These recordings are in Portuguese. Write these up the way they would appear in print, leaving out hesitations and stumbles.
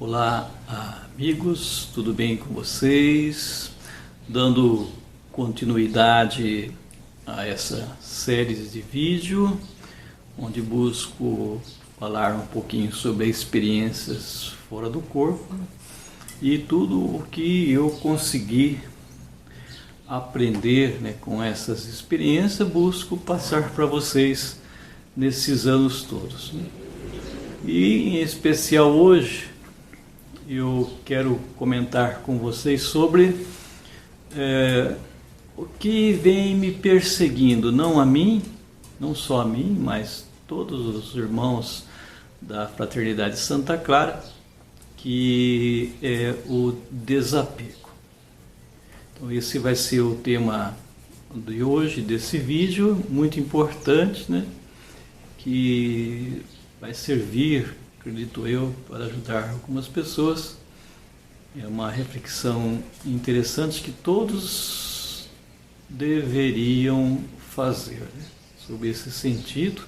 Olá, amigos, tudo bem com vocês? Dando continuidade a essa série de vídeo, onde busco falar um pouquinho sobre experiências fora do corpo e tudo o que eu consegui aprender, com essas experiências, busco passar para vocês nesses anos todos. E em especial hoje, eu quero comentar com vocês sobre o que vem me perseguindo, não a mim, não só a mim, mas todos os irmãos da Fraternidade Santa Clara, que é o desapego. Então esse vai ser o tema de hoje, desse vídeo, muito importante, que vai servir, acredito eu, para ajudar algumas pessoas. É uma reflexão interessante que todos deveriam fazer, sobre esse sentido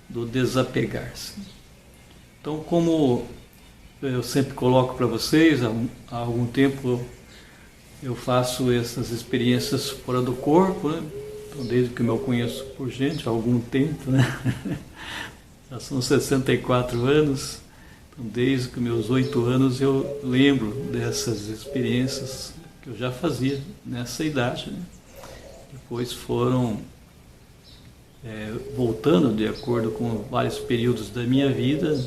do desapegar-se. Então, como eu sempre coloco para vocês, há algum tempo eu faço essas experiências fora do corpo, Então, desde que eu me conheço por gente, há algum tempo, Já são 64 anos, então desde que meus 8 anos eu lembro dessas experiências que eu já fazia nessa idade. Depois foram voltando de acordo com vários períodos da minha vida.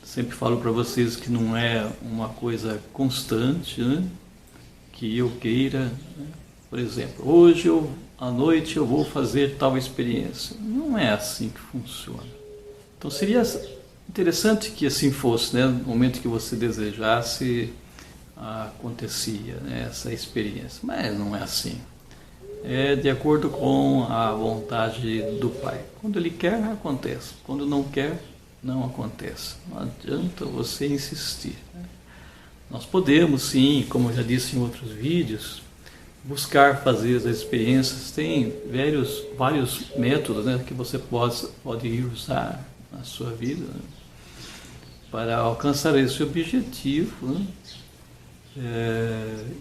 Sempre falo para vocês que não é uma coisa constante, que eu queira, Por exemplo, hoje à noite eu vou fazer tal experiência. Não é assim que funciona. Então seria interessante que assim fosse, No momento que você desejasse, acontecia, essa experiência. Mas não é assim. É de acordo com a vontade do Pai. Quando Ele quer, acontece. Quando não quer, não acontece. Não adianta você insistir. Nós podemos, sim, como eu já disse em outros vídeos, buscar fazer as experiências. Tem vários métodos, que você pode usar na sua vida, para alcançar esse objetivo.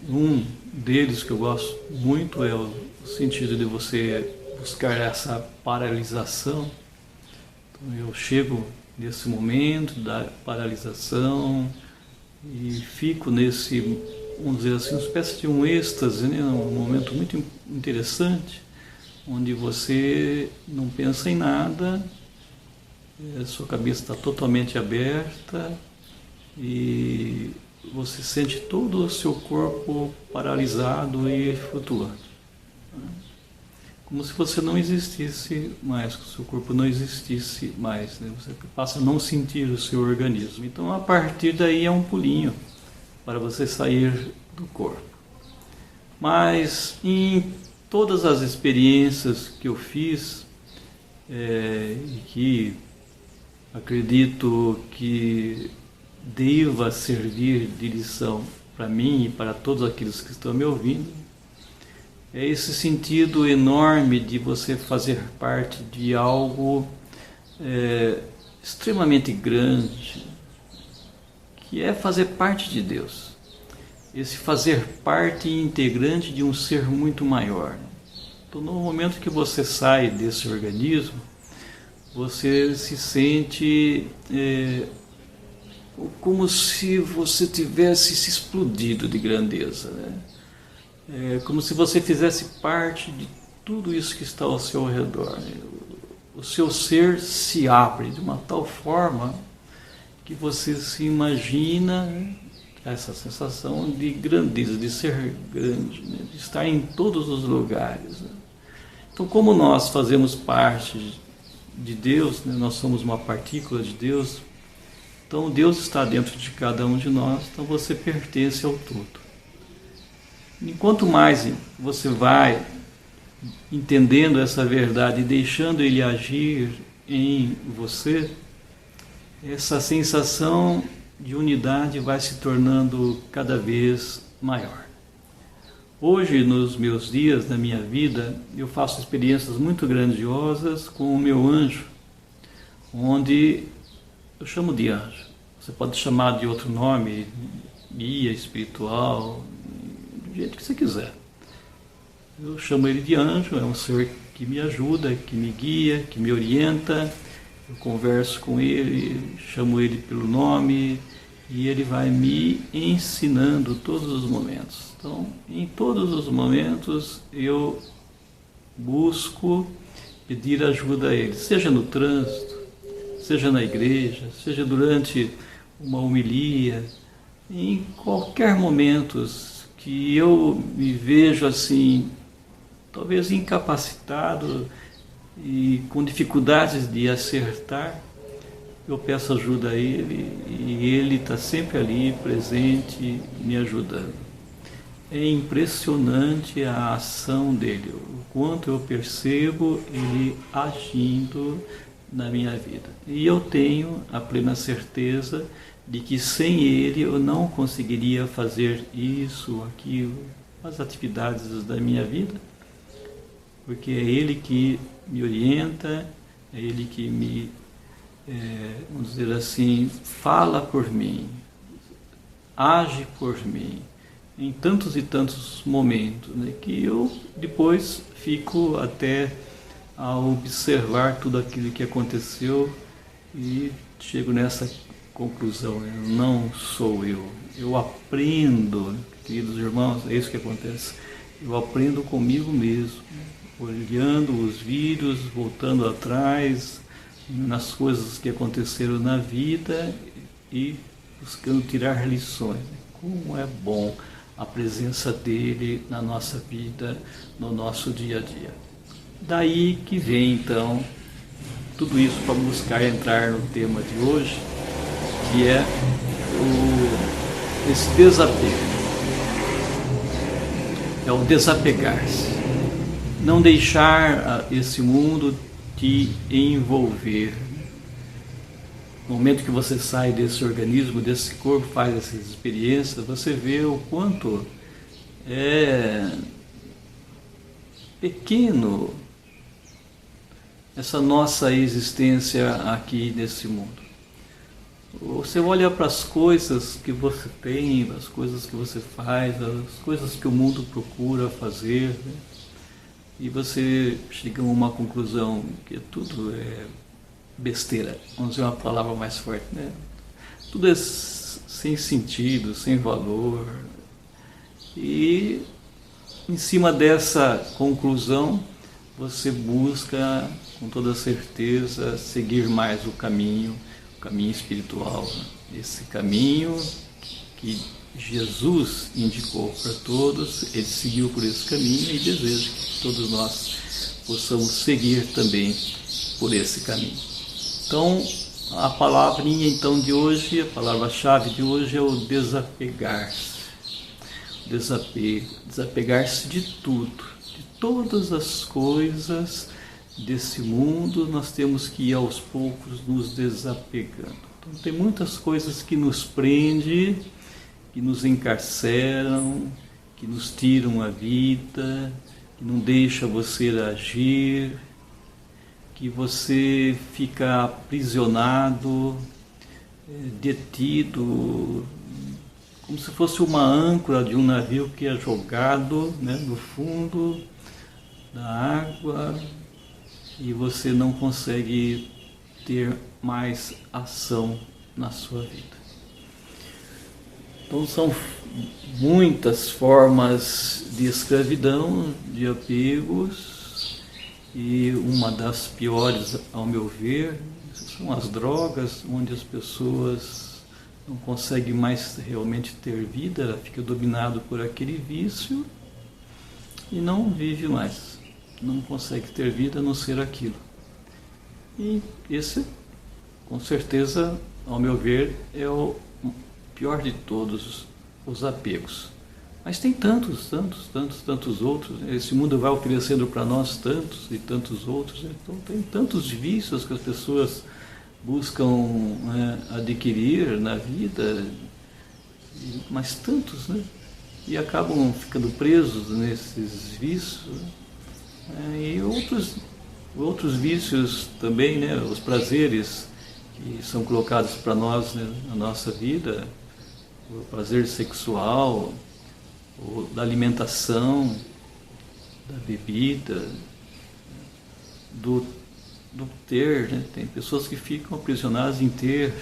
Um deles que eu gosto muito é o sentido de você buscar essa paralisação. Então eu chego nesse momento da paralisação e fico nesse, vamos dizer assim, uma espécie de um êxtase, um momento muito interessante, onde você não pensa em nada, sua cabeça está totalmente aberta e você sente todo o seu corpo paralisado e flutuando. Como se você não existisse mais, que o seu corpo não existisse mais. Você passa a não sentir o seu organismo. Então, a partir daí é um pulinho para você sair do corpo. Mas em todas as experiências que eu fiz, e que acredito que deva servir de lição para mim e para todos aqueles que estão me ouvindo, é esse sentido enorme de você fazer parte de algo extremamente grande, que é fazer parte de Deus. Esse fazer parte integrante de um ser muito maior. Então, no momento que você sai desse organismo, você se sente como se você tivesse se explodido de grandeza. É como se você fizesse parte de tudo isso que está ao seu redor. O seu ser se abre de uma tal forma que você se imagina essa sensação de grandeza, de ser grande, de estar em todos os lugares. Então, como nós fazemos parte de Deus, nós somos uma partícula de Deus, então Deus está dentro de cada um de nós, então você pertence ao todo. E quanto mais você vai entendendo essa verdade e deixando Ele agir em você, essa sensação de unidade vai se tornando cada vez maior. Hoje, nos meus dias, na minha vida, eu faço experiências muito grandiosas com o meu anjo, onde eu chamo de anjo. Você pode chamar de outro nome, guia espiritual, do jeito que você quiser. Eu chamo ele de anjo, é um ser que me ajuda, que me guia, que me orienta. Eu converso com ele, chamo ele pelo nome e ele vai me ensinando todos os momentos. Então, em todos os momentos eu busco pedir ajuda a ele, seja no trânsito, seja na igreja, seja durante uma homilia, em qualquer momento que eu me vejo assim, talvez incapacitado e com dificuldades de acertar, eu peço ajuda a ele e ele está sempre ali, presente, me ajudando. É impressionante a ação dele, o quanto eu percebo ele agindo na minha vida. E eu tenho a plena certeza de que sem ele eu não conseguiria fazer isso, aquilo, as atividades da minha vida, porque é ele que me orienta, é ele que me, vamos dizer assim, fala por mim, age por mim, em tantos e tantos momentos, né, que eu depois fico até a observar tudo aquilo que aconteceu e chego nessa conclusão, né? Não sou eu. Eu aprendo, queridos irmãos, é isso que acontece. Eu aprendo comigo mesmo, olhando os vídeos, voltando atrás, nas coisas que aconteceram na vida e buscando tirar lições. Como é bom a presença dele na nossa vida, no nosso dia a dia. Daí que vem então tudo isso para buscar entrar no tema de hoje, que é esse desapego. É o desapegar-se. Não deixar esse mundo te envolver. No momento que você sai desse organismo, desse corpo, faz essas experiências, você vê o quanto é pequeno essa nossa existência aqui nesse mundo. Você olha para as coisas que você tem, as coisas que você faz, as coisas que o mundo procura fazer, né? E você chega a uma conclusão que tudo é besteira, vamos dizer uma palavra mais forte, né? Tudo é sem sentido, sem valor. E em cima dessa conclusão, você busca com toda certeza seguir mais o caminho espiritual, né? Esse caminho que Jesus indicou para todos, ele seguiu por esse caminho e deseja que todos nós possamos seguir também por esse caminho. Então, a palavrinha então de hoje, a palavra-chave de hoje é o desapegar-se. Desapego, desapegar-se de tudo, de todas as coisas desse mundo, nós temos que ir aos poucos nos desapegando. Então, tem muitas coisas que nos prendem, que nos encarceram, que nos tiram a vida, que não deixa você agir, que você fica aprisionado, detido, como se fosse uma âncora de um navio que é jogado, né, no fundo da água e você não consegue ter mais ação na sua vida. Então são muitas formas de escravidão, de apegos, e uma das piores, ao meu ver, são as drogas, onde as pessoas não conseguem mais realmente ter vida, fica dominado por aquele vício e não vive mais, não consegue ter vida a não ser aquilo. E esse, com certeza, ao meu ver, é o pior de todos os apegos. Mas tem tantos outros. Esse mundo vai oferecendo para nós tantos e tantos outros. Então tem tantos vícios que as pessoas buscam adquirir na vida, mas tantos, né? E acabam ficando presos nesses vícios. E outros vícios também, né? Os prazeres que são colocados para nós, né, na nossa vida, o prazer sexual, da alimentação, da bebida, do ter, né? Tem pessoas que ficam aprisionadas em ter,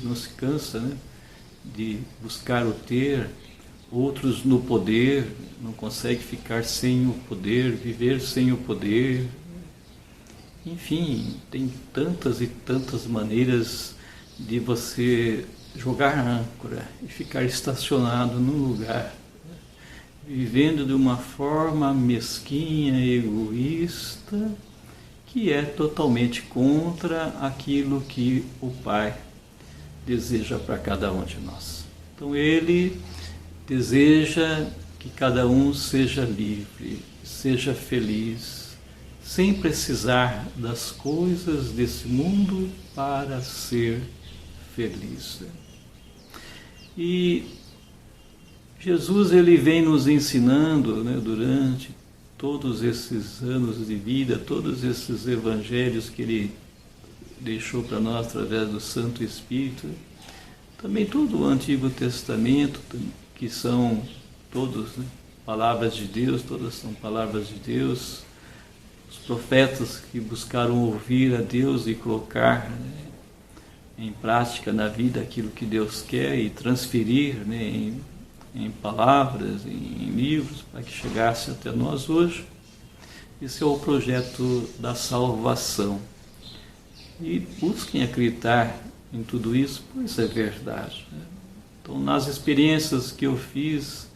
não se cansa, né, de buscar o ter. Outros no poder, não conseguem ficar sem o poder, viver sem o poder. Enfim, tem tantas e tantas maneiras de você jogar âncora e ficar estacionado num lugar, vivendo de uma forma mesquinha, egoísta, que é totalmente contra aquilo que o Pai deseja para cada um de nós. Então Ele deseja que cada um seja livre, seja feliz, sem precisar das coisas desse mundo para ser feliz. E Jesus, ele vem nos ensinando, né, durante todos esses anos de vida, todos esses evangelhos que ele deixou para nós através do Santo Espírito, também todo o Antigo Testamento, que são todos, né, palavras de Deus, todas são palavras de Deus. Os profetas que buscaram ouvir a Deus e colocar, né, em prática na vida aquilo que Deus quer e transferir, né, em palavras, em livros, para que chegasse até nós hoje. Esse é o projeto da salvação. E busquem acreditar em tudo isso, pois é verdade, né? Então, nas experiências que eu fiz,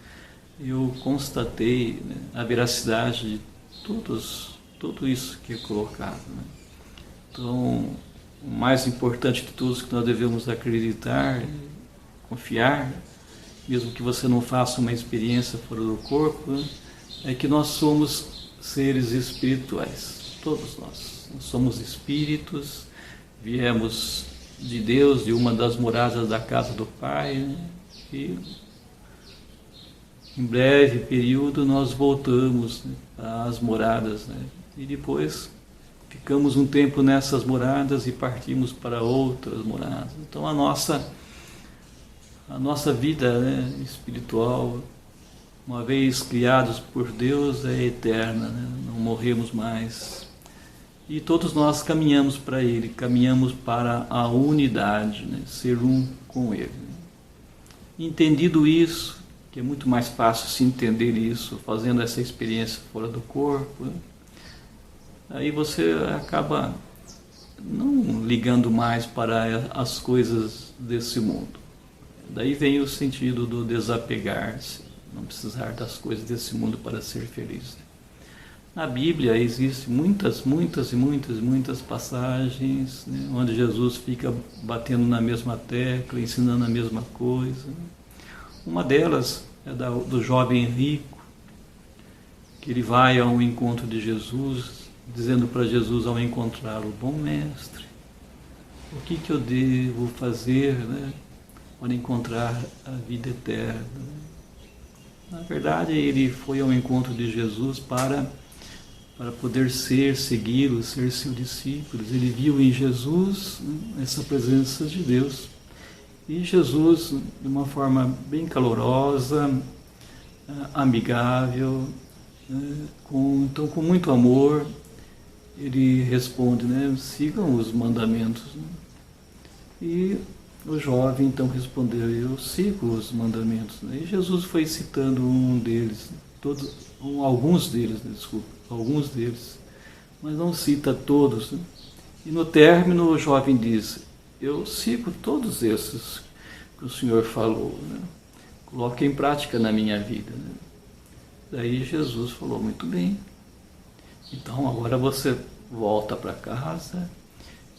eu constatei, né, a veracidade de tudo isso que é colocado, né? Então, o mais importante de tudo que nós devemos acreditar, confiar, mesmo que você não faça uma experiência fora do corpo, né, é que nós somos seres espirituais, todos nós. Nós somos espíritos, viemos de Deus, de uma das moradas da casa do Pai, né, e em breve período nós voltamos, né, às moradas, né, e depois ficamos um tempo nessas moradas e partimos para outras moradas. Então a nossa vida, né, espiritual, uma vez criados por Deus, é eterna, né? Não morremos mais. E todos nós caminhamos para Ele, caminhamos para a unidade, né? Ser um com Ele. Entendido isso, que é muito mais fácil se entender isso fazendo essa experiência fora do corpo, né? Aí você acaba não ligando mais para as coisas desse mundo. Daí vem o sentido do desapegar-se, não precisar das coisas desse mundo para ser feliz. Na Bíblia existem muitas passagens, né, onde Jesus fica batendo na mesma tecla, ensinando a mesma coisa. Uma delas é do jovem rico, que ele vai ao encontro de Jesus, dizendo para Jesus ao encontrá-lo: bom mestre, o que eu devo fazer, né, para encontrar a vida eterna? Na verdade, ele foi ao encontro de Jesus para poder segui-lo, ser seu discípulo. Ele viu em Jesus, né, essa presença de Deus. E Jesus, de uma forma bem calorosa, amigável, então com muito amor, ele responde, né, sigam os mandamentos. E o jovem então respondeu: eu sigo os mandamentos. E Jesus foi citando alguns deles, mas não cita todos, né? E no término o jovem diz: eu sigo todos esses que o Senhor falou, né? Coloque em prática na minha vida, né? Daí Jesus falou: muito bem, então agora você volta para casa,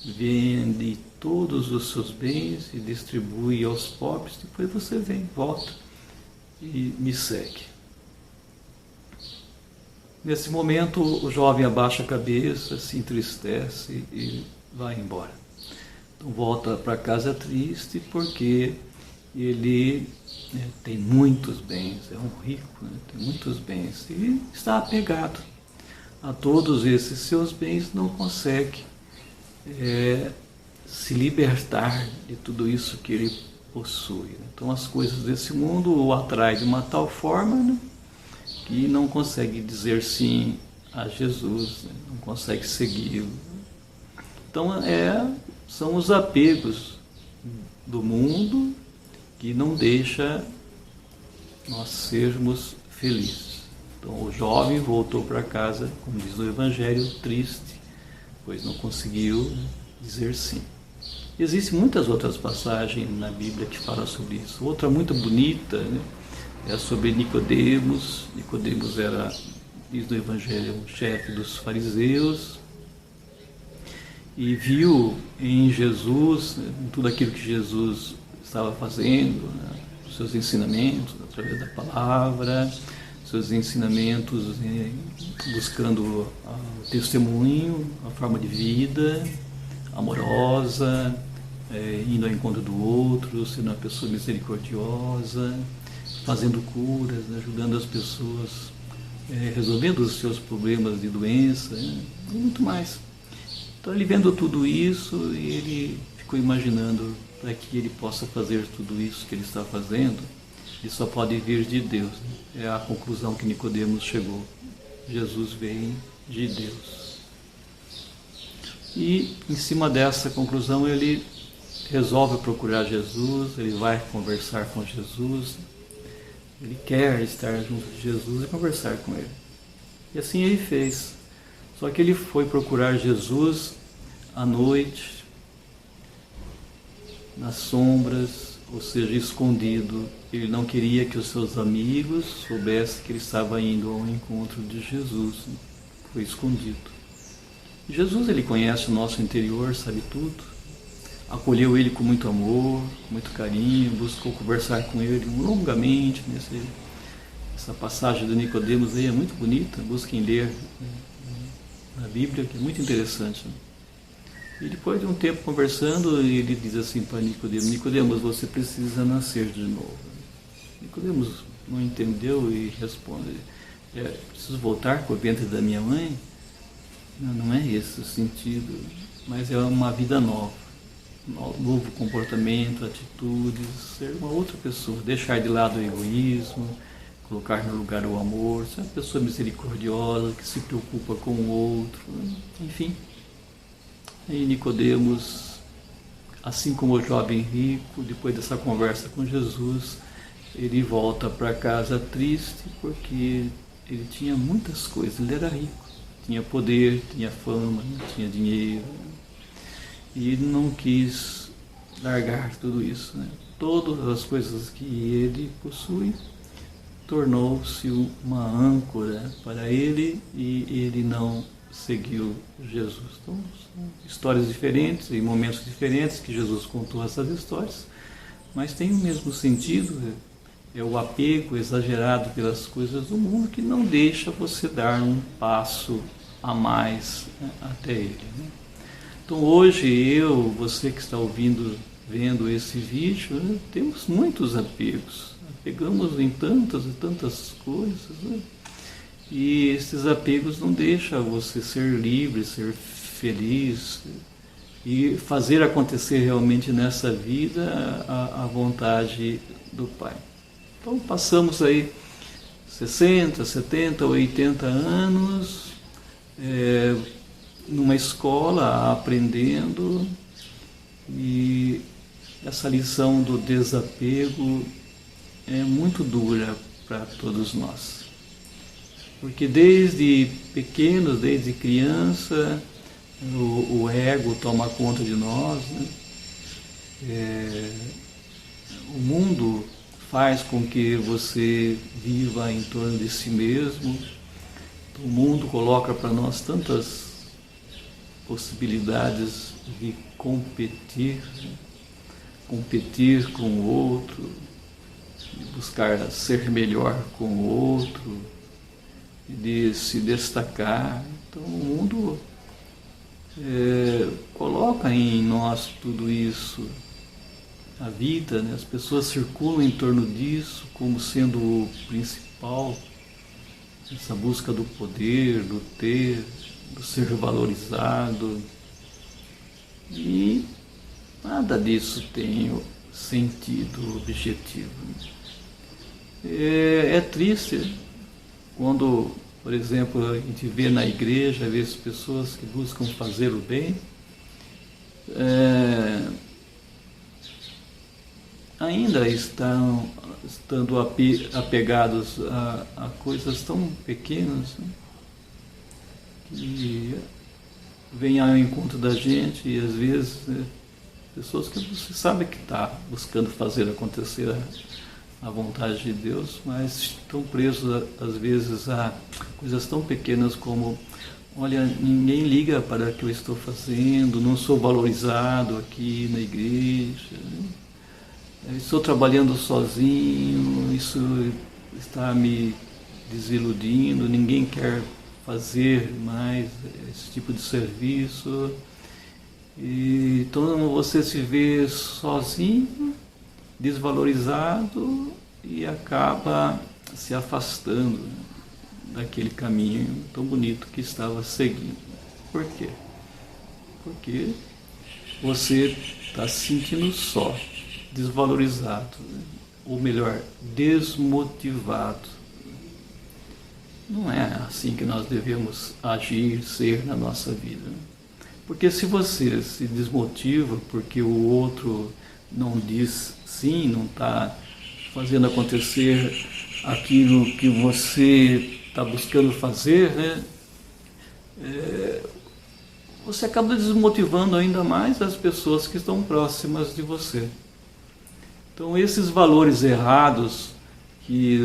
vende todos os seus bens e distribui aos pobres, depois você volta e me segue. Nesse momento o jovem abaixa a cabeça, se entristece e vai embora. Então volta para casa triste, porque ele, né, tem muitos bens, é um rico, né, tem muitos bens, e está apegado a todos esses seus bens, não consegue se libertar de tudo isso que ele possui. Então as coisas desse mundo o atraem de uma tal forma, né, que não consegue dizer sim a Jesus, né, não consegue segui-lo. Então são os apegos do mundo que não deixa nós sermos felizes. Então o jovem voltou para casa, como diz no Evangelho, triste, pois não conseguiu dizer sim. Existem muitas outras passagens na Bíblia que falam sobre isso. Outra muito bonita, né, é sobre Nicodemos. Nicodemos era, diz no Evangelho, um chefe dos fariseus, e viu em Jesus, né, tudo aquilo que Jesus estava fazendo, né, os seus ensinamentos através da palavra, seus ensinamentos, né, buscando o testemunho, a forma de vida amorosa, indo ao encontro do outro, sendo uma pessoa misericordiosa, fazendo curas, né, ajudando as pessoas, resolvendo os seus problemas de doença, né, e muito mais. Então ele vendo tudo isso, ele ficou imaginando, para que ele possa fazer tudo isso que ele está fazendo, ele só pode vir de Deus. Né? É a conclusão que Nicodemos chegou. Jesus vem de Deus. E em cima dessa conclusão ele resolve procurar Jesus, ele vai conversar com Jesus, ele quer estar junto de Jesus e conversar com ele. E assim ele fez. Só que ele foi procurar Jesus à noite, nas sombras, ou seja, escondido. Ele não queria que os seus amigos soubessem que ele estava indo ao encontro de Jesus. Foi escondido. Jesus, ele conhece o nosso interior, sabe tudo. Acolheu ele com muito amor, com muito carinho, buscou conversar com ele longamente. Essa passagem do Nicodemos aí é muito bonita, busquem ler na Bíblia, que é muito interessante. E depois de um tempo conversando, ele diz assim para Nicodemos: Nicodemos, você precisa nascer de novo. Nicodemos não entendeu e responde: preciso voltar para o ventre da minha mãe? Não é esse o sentido, mas é uma vida nova, novo comportamento, atitudes, ser uma outra pessoa, deixar de lado o egoísmo, colocar no lugar o amor, ser uma pessoa misericordiosa, que se preocupa com o outro, enfim. E Nicodemos, assim como o jovem rico, depois dessa conversa com Jesus, ele volta para casa triste porque ele tinha muitas coisas, ele era rico. Tinha poder, tinha fama, tinha dinheiro. E ele não quis largar tudo isso. Né? Todas as coisas que ele possui tornou-se uma âncora para ele e ele não seguiu Jesus. Então, são histórias diferentes, em momentos diferentes que Jesus contou essas histórias, mas tem o mesmo sentido. É o apego exagerado pelas coisas do mundo que não deixa você dar um passo a mais, né, até ele. Né? Então hoje você que está vendo esse vídeo, né, temos muitos apegos. Apegamos em tantas e tantas coisas, né? E esses apegos não deixam você ser livre, ser feliz, né? E fazer acontecer realmente nessa vida a vontade do Pai. Então passamos aí 60, 70, 80 anos numa escola aprendendo, e essa lição do desapego é muito dura para todos nós. Porque desde pequenos, desde criança, o ego toma conta de nós, né? O mundo faz com que você viva em torno de si mesmo. O mundo coloca para nós tantas possibilidades de competir, né? Competir com o outro, de buscar ser melhor com o outro, de se destacar. Então o mundo coloca em nós tudo isso. A vida, né? As pessoas circulam em torno disso como sendo o principal, essa busca do poder, do ter, do ser valorizado. E Nada disso tem sentido objetivo. É triste quando, por exemplo, a gente vê na igreja, vê as pessoas que buscam fazer o bem, ainda estando apegados a coisas tão pequenas, né, que vêm ao encontro da gente e às vezes pessoas que você sabe que está buscando fazer acontecer a vontade de Deus, mas estão presos às vezes a coisas tão pequenas como: olha, ninguém liga para o que eu estou fazendo, não sou valorizado aqui na igreja, estou trabalhando sozinho, isso está me desiludindo, ninguém quer fazer mais esse tipo de serviço. E então você se vê sozinho, desvalorizado e acaba se afastando daquele caminho tão bonito que estava seguindo. Por quê? Porque você está se sentindo só, desvalorizado, ou melhor, desmotivado. Não é assim que nós devemos agir, ser na nossa vida. Porque se você se desmotiva porque o outro não diz sim, não está fazendo acontecer aquilo que você está buscando fazer, né? Você acaba desmotivando ainda mais as pessoas que estão próximas de você. Então esses valores errados que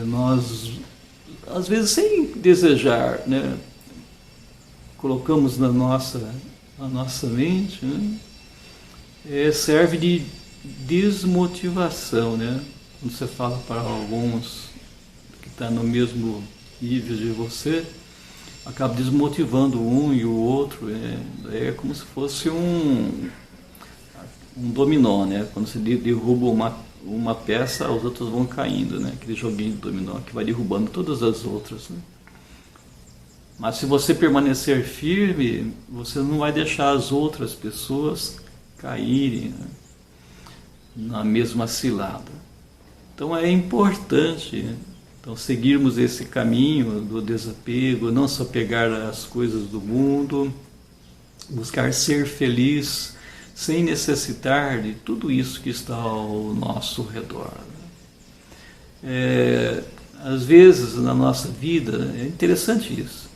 nós, às vezes sem desejar, né, colocamos na nossa mente, né, serve de desmotivação, né? Quando você fala para alguns que estão no mesmo nível de você, acaba desmotivando um e o outro. É como se fosse um dominó, né? Quando você derruba uma peça, os outros vão caindo, né? Aquele joguinho de dominó que vai derrubando todas as outras, né? Mas se você permanecer firme, você não vai deixar as outras pessoas caírem, né, na mesma cilada. Então é importante, né, então, seguirmos esse caminho do desapego, não se apegar às coisas do mundo, buscar ser feliz sem necessitar de tudo isso que está ao nosso redor. Às vezes na nossa vida é interessante isso.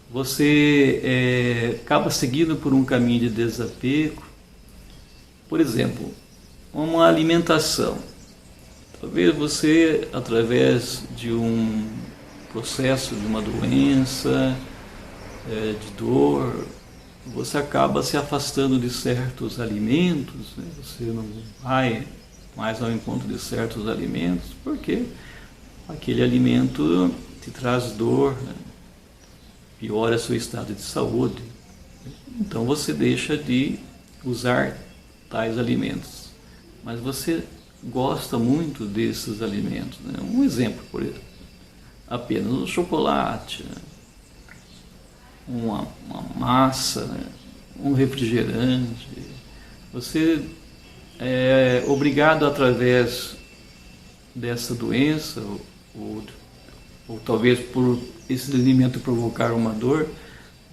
Você acaba seguindo por um caminho de desapego, por exemplo, uma alimentação. Talvez você, através de um processo, de uma doença, de dor, você acaba se afastando de certos alimentos, né? Você não vai mais ao encontro de certos alimentos, porque aquele alimento te traz dor, né? Piora seu estado de saúde. Então você deixa de usar tais alimentos. Mas você gosta muito desses alimentos, né? Um exemplo, por exemplo, apenas um chocolate, né? uma massa, né? Um refrigerante. Você é obrigado, através dessa doença, ou talvez por esse alimento provocar uma dor,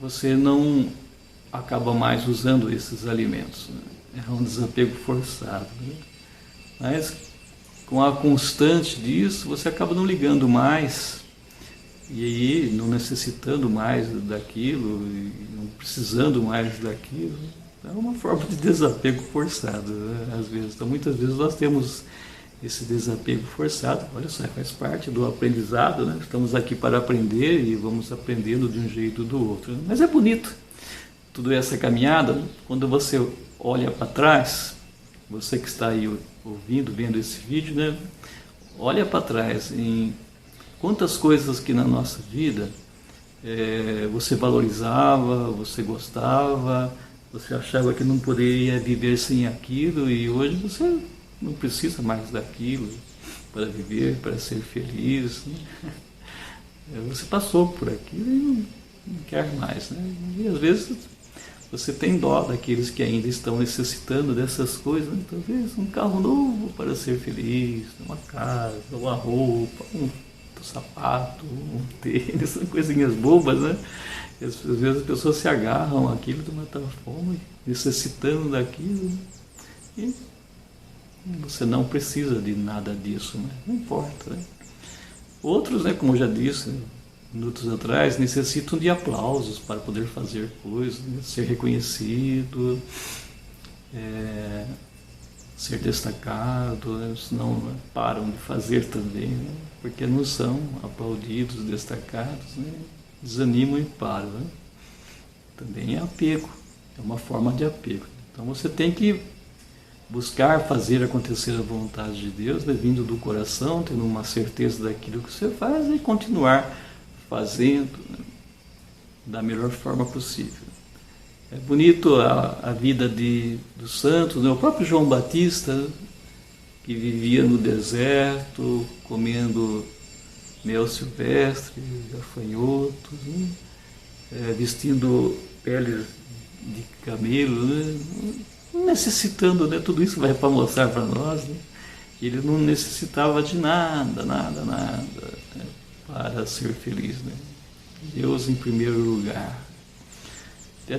você não acaba mais usando esses alimentos, né? É um desapego forçado, né? Mas com a constante disso, você acaba não ligando mais, e aí não necessitando mais daquilo, e não precisando mais daquilo. É uma forma de desapego forçado, né? Às vezes. Então, muitas vezes nós temos esse desapego forçado. Olha só, faz parte do aprendizado, né? Estamos aqui para aprender e vamos aprendendo de um jeito ou do outro. Mas é bonito toda essa caminhada, quando você olha para trás, você que está aí ouvindo, vendo esse vídeo, né? Olha para trás em quantas coisas que na nossa vida você valorizava, você gostava, você achava que não poderia viver sem aquilo, e hoje você não precisa mais daquilo para viver, para ser feliz, né? Você passou por aquilo e não quer mais, né? E às vezes você tem dó daqueles que ainda estão necessitando dessas coisas, né? Talvez um carro novo para ser feliz, uma casa, uma roupa, um sapato, um tênis, são coisinhas bobas, né? E às vezes as pessoas se agarram àquilo de uma tal forma, necessitando daquilo, e você não precisa de nada disso, né? Não importa, né? Outros, né, como eu já disse minutos atrás, necessitam de aplausos para poder fazer coisas, né? Ser reconhecido, ser destacado, né? Senão, né, param de fazer também, né? Porque não são aplaudidos, destacados, né? Desanimam e param, né? Também é apego, é uma forma de apego. Então você tem que buscar fazer acontecer a vontade de Deus, né, vindo do coração, tendo uma certeza daquilo que você faz e continuar fazendo, né, da melhor forma possível. É bonito a vida dos santos, né? O próprio João Batista, que vivia no deserto, comendo mel silvestre, gafanhotos, né? Vestindo peles de camelo, né? Necessitando, né? Tudo isso vai para mostrar para nós, né? Que ele não necessitava de nada, né? Para ser feliz, né? Deus em primeiro lugar.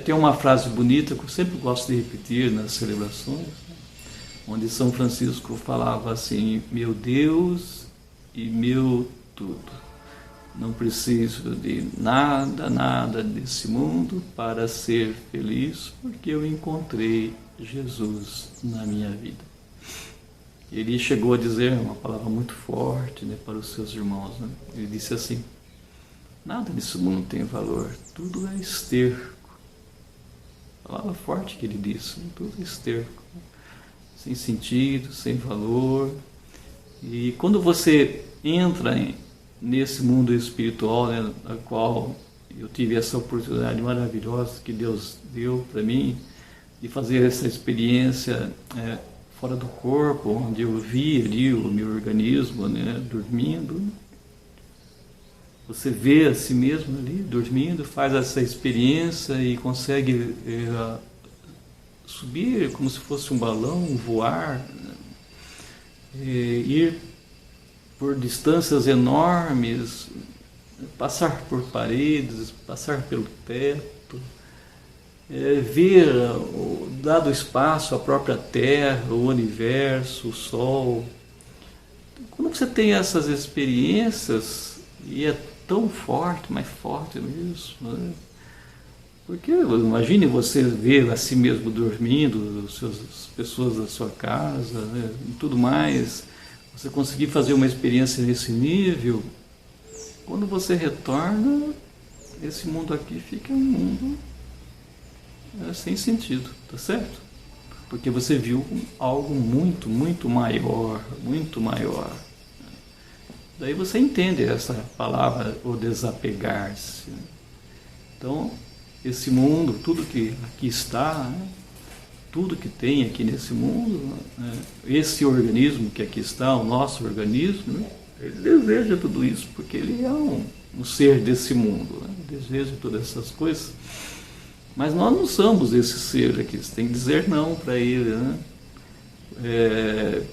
Tem uma frase bonita que eu sempre gosto de repetir nas celebrações, né? Onde São Francisco falava assim: meu Deus e meu tudo. Não preciso de nada desse mundo para ser feliz, porque eu encontrei Jesus na minha vida. Ele chegou a dizer uma palavra muito forte, né, para os seus irmãos, né? Ele disse assim: nada desse mundo tem valor, tudo é esterco. Palavra forte que ele disse, né? Tudo é esterco, sem sentido, sem valor. E quando você entra nesse mundo espiritual, né, na qual eu tive essa oportunidade maravilhosa que Deus deu para mim, de fazer essa experiência fora do corpo, onde eu vi ali o meu organismo, né, dormindo. Você vê a si mesmo ali dormindo, faz essa experiência e consegue subir como se fosse um balão, voar, né, ir por distâncias enormes, passar por paredes, passar pelo teto, ver, dado espaço, a própria Terra, o universo, o Sol. Quando você tem essas experiências, e é tão forte, mais forte mesmo, né? Porque imagine você ver a si mesmo dormindo, as pessoas da sua casa, né, e tudo mais. Você conseguir fazer uma experiência nesse nível, quando você retorna, esse mundo aqui fica um mundo sem sentido, tá certo? Porque você viu algo muito, muito maior, muito maior. Daí você entende essa palavra, o desapegar-se. Então, esse mundo, tudo que aqui está, né? Tudo que tem aqui nesse mundo, né? Esse organismo que aqui está, o nosso organismo, né? Ele deseja tudo isso, porque ele é um ser desse mundo, né? Deseja todas essas coisas. Mas nós não somos esse ser aqui, você tem que dizer não para ele, né?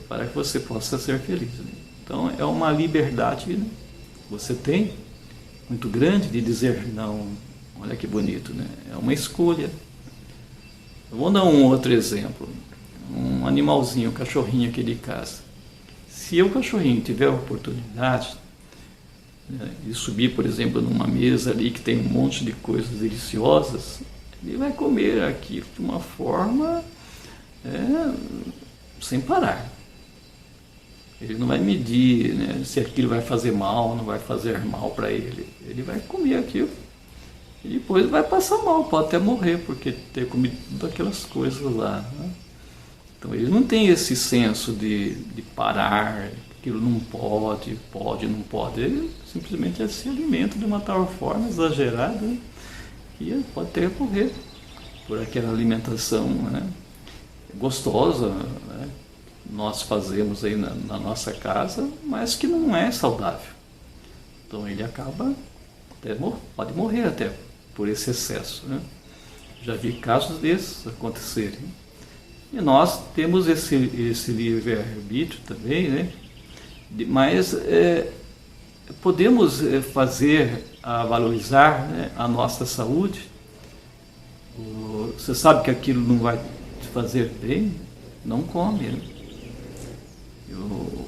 Para que você possa ser feliz, né? Então é uma liberdade, né, que você tem, muito grande, de dizer não. Olha que bonito, né? É uma escolha. Eu vou dar um outro exemplo. Um animalzinho, um cachorrinho aqui de casa. Se o cachorrinho tiver a oportunidade, né, de subir, por exemplo, numa mesa ali que tem um monte de coisas deliciosas, ele vai comer aquilo de uma forma sem parar. Ele não vai medir, né, se aquilo vai fazer mal ou não vai fazer mal para ele. Ele vai comer aquilo e depois vai passar mal, pode até morrer, porque ter comido todas aquelas coisas lá, né? Então ele não tem esse senso de parar, aquilo não pode, não pode. Ele simplesmente se alimenta de uma tal forma exagerada, né, que ele pode até morrer por aquela alimentação, né, gostosa, né, nós fazemos aí na nossa casa, mas que não é saudável. Então ele acaba, pode morrer até por esse excesso, né? Já vi casos desses acontecerem. E nós temos esse livre-arbítrio também, né? Mas podemos valorizar, né, a nossa saúde. Você sabe que aquilo não vai te fazer bem, não come. Né?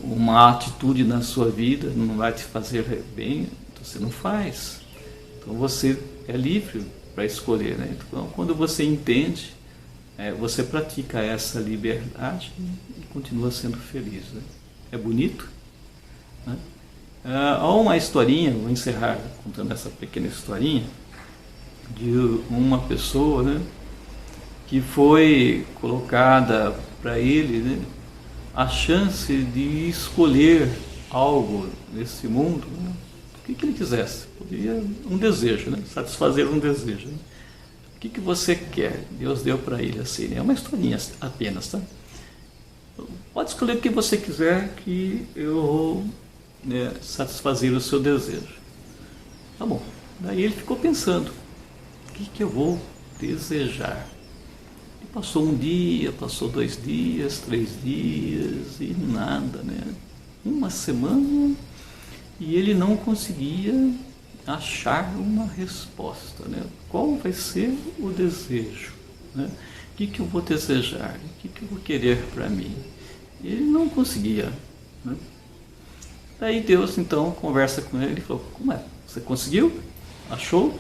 Uma atitude na sua vida não vai te fazer bem, então você não faz. Então você é livre para escolher. Né? Então, quando você entende, você pratica essa liberdade e continua sendo feliz. Né? É bonito. Né? Há uma historinha, vou encerrar contando essa pequena historinha, de uma pessoa, né, que foi colocada para ele, né, a chance de escolher algo nesse mundo, né, o que ele quisesse. Poderia um desejo, né, satisfazer um desejo. Né. O que você quer? Deus deu para ele assim, né, é uma historinha apenas, tá? Pode escolher o que você quiser que eu vou, né, satisfazer o seu desejo. Tá bom. Daí ele ficou pensando, o que eu vou desejar? E passou um dia, passou 2 dias, 3 dias e nada, né? Uma semana e ele não conseguia achar uma resposta, né? Qual vai ser o desejo? Né? O que eu vou desejar? O que eu vou querer para mim? E ele não conseguia. Né? Daí Deus então conversa com ele e falou, como é? Você conseguiu? Achou?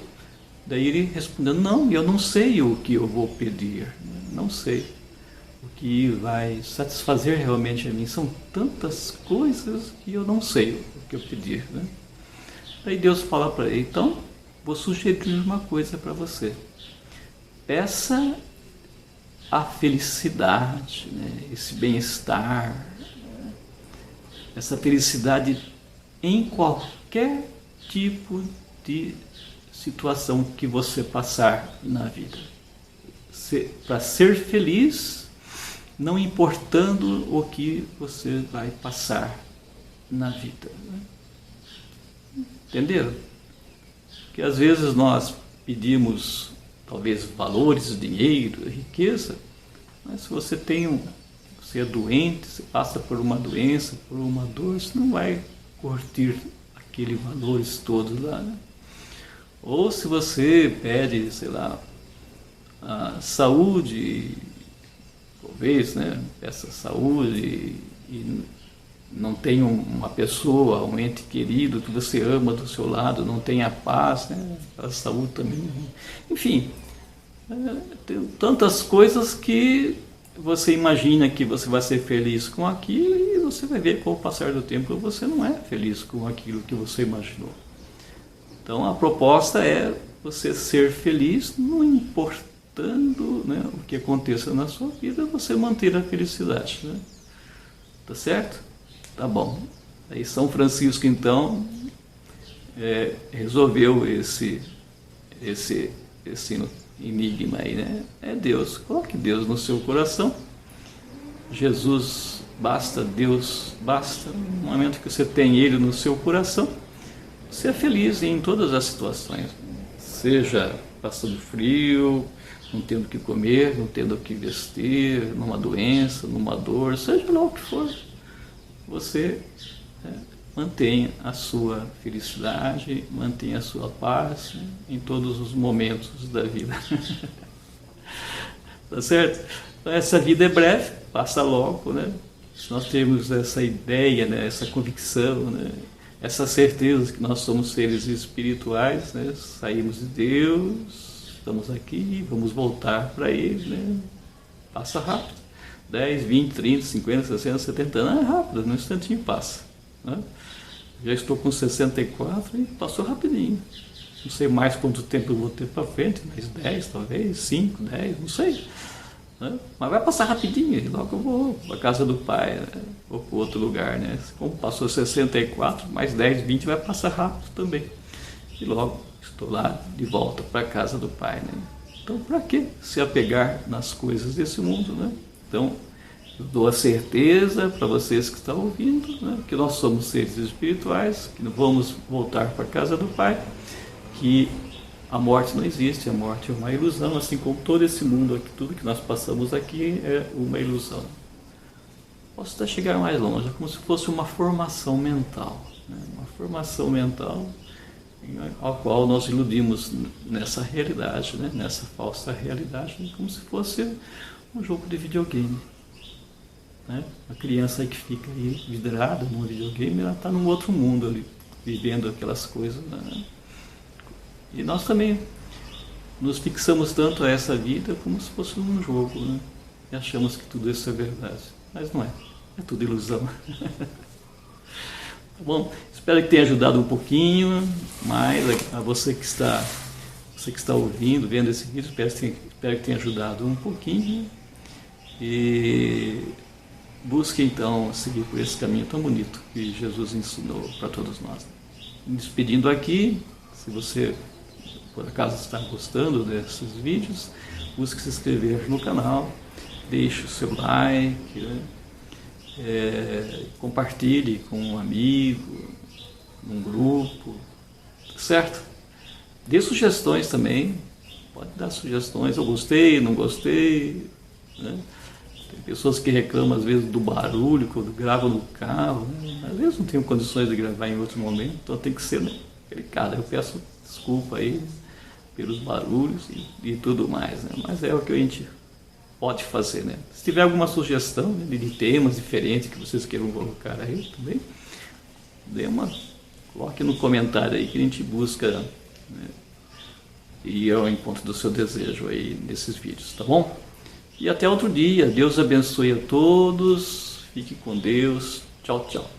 Daí ele respondeu, não, eu não sei o que eu vou pedir, não sei o que vai satisfazer realmente a mim, são tantas coisas que eu não sei o que eu pedir. Né? Daí Deus fala para ele, então, vou sugerir uma coisa para você, peça a felicidade, né? Esse bem-estar, essa felicidade em qualquer tipo de situação que você passar na vida. Para ser feliz, não importando o que você vai passar na vida. Entenderam? Que às vezes nós pedimos, talvez, valores, dinheiro, riqueza, mas se você você é doente, você passa por uma doença, por uma dor, você não vai curtir aqueles valores todos lá, né? Ou se você pede, sei lá, a saúde, talvez, né, essa saúde e não tem uma pessoa, um ente querido que você ama do seu lado, não tem a paz, né, a saúde também. Enfim, tem tantas coisas que você imagina que você vai ser feliz com aquilo e você vai ver com o passar do tempo você não é feliz com aquilo que você imaginou. Então a proposta é você ser feliz, não importando, né, o que aconteça na sua vida, você manter a felicidade. Né? Tá certo? Tá bom. Aí São Francisco então resolveu esse enigma aí, né? É Deus. Coloque Deus no seu coração. Jesus basta, Deus basta. No momento que você tem Ele no seu coração, ser feliz em todas as situações, seja passando frio, não tendo o que comer, não tendo o que vestir, numa doença, numa dor, seja lá o que for, você mantenha a sua felicidade, mantenha a sua paz, né, em todos os momentos da vida. Tá certo? Então, essa vida é breve, passa logo, né? Se nós temos essa ideia, né, essa convicção, né, essa certeza que nós somos seres espirituais, né? Saímos de Deus, estamos aqui, vamos voltar para Ele, né? Passa rápido, 10, 20, 30, 50, 60, 70 anos, é rápido, num instantinho passa. Né? Já estou com 64 e passou rapidinho. Não sei mais quanto tempo eu vou ter para frente, mais 10 talvez, 5, 10, não sei. Né? Mas vai passar rapidinho, e logo eu vou para a casa do Pai, né? Ou para outro lugar. Né? Como passou 64, mais 10, 20 vai passar rápido também. E logo estou lá de volta para a casa do Pai. Né? Então, para que se apegar nas coisas desse mundo? Né? Então, eu dou a certeza para vocês que estão ouvindo, né, que nós somos seres espirituais, que vamos voltar para a casa do Pai, que A morte não existe, a morte é uma ilusão, assim como todo esse mundo aqui, tudo que nós passamos aqui é uma ilusão. Posso até chegar mais longe, é como se fosse uma formação mental, né? Uma formação mental ao qual nós iludimos nessa realidade, né? Nessa falsa realidade, como se fosse um jogo de videogame. Né? A criança aí que fica aí vidrada num videogame, ela está num outro mundo ali, vivendo aquelas coisas. Né? E nós também nos fixamos tanto a essa vida como se fosse um jogo, né? E achamos que tudo isso é verdade. Mas não é. É tudo ilusão. Tá bom? Espero que tenha ajudado um pouquinho mais a você que está ouvindo, vendo esse vídeo. Espero que tenha ajudado um pouquinho. E busque então seguir por esse caminho tão bonito que Jesus ensinou para todos nós. Me despedindo aqui, se você por acaso está gostando desses vídeos, busque se inscrever no canal, deixe o seu like, né? Compartilhe com um amigo, num grupo, certo? Dê sugestões também, pode dar sugestões, eu gostei, não gostei, né? Tem pessoas que reclamam às vezes do barulho quando gravam no carro, né? Às vezes não tenho condições de gravar em outro momento, então tem que ser, né, delicado. Eu peço desculpa aí pelos barulhos e tudo mais, né? Mas é o que a gente pode fazer, né? Se tiver alguma sugestão, né, de temas diferentes que vocês queiram colocar aí também, coloque no comentário aí que a gente busca, né, ir ao encontro do seu desejo aí nesses vídeos, tá bom? E até outro dia. Deus abençoe a todos, fique com Deus, tchau, tchau.